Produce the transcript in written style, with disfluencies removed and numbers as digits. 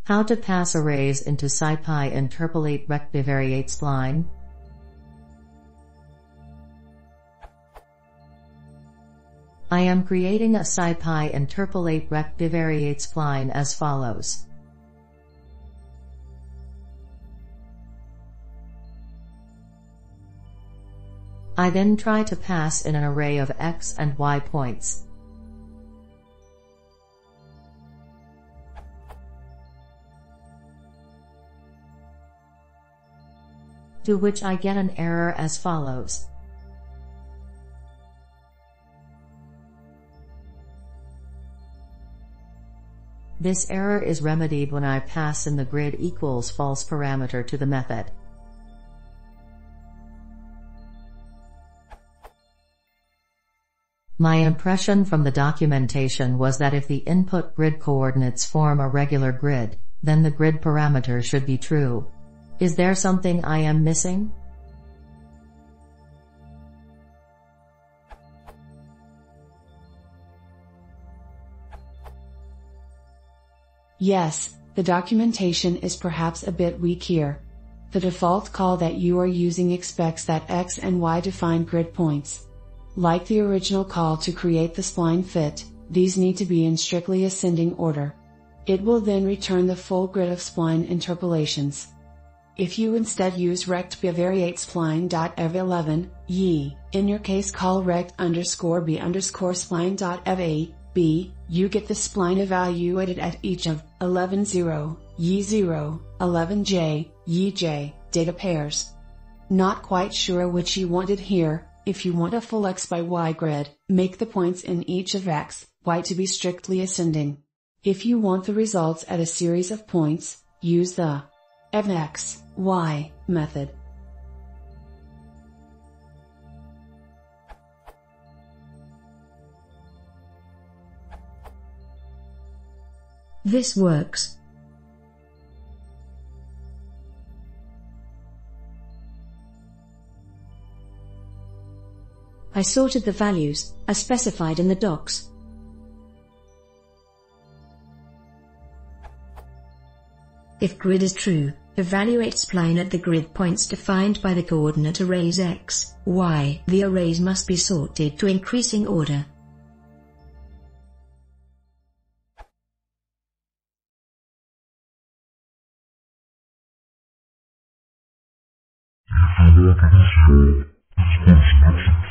How to pass arrays into Scipy Interpolate RectBivariateSpline. I am creating a Scipy Interpolate RectBivariateSpline as follows. I then try to pass in an array of x and y points. To which I get an error as follows. This error is remedied when I pass in the grid equals false parameter to the method. My impression from the documentation was that if the input grid coordinates form a regular grid, then the grid parameter should be true. Is there something I am missing? Yes, the documentation is perhaps a bit weak here. The default call that you are using expects that x and y define grid points. Like the original call to create the spline fit, these need to be in strictly ascending order. It will then return the full grid of spline interpolations. If you instead use RectBivariateSpline.ev11, in your case call rect_b_spline.ev8b, you get the spline evaluated at each of 11.0, y0, 11j, yj, data pairs. Not quite sure which you wanted here. If you want a full x by y grid, make the points in each of x, y to be strictly ascending. If you want the results at a series of points, use the evx, y method. This works. I sorted the values, as specified in the docs. If grid is true, evaluate spline at the grid points defined by the coordinate arrays x, y. The arrays must be sorted to increasing order. If you want to this role, please go to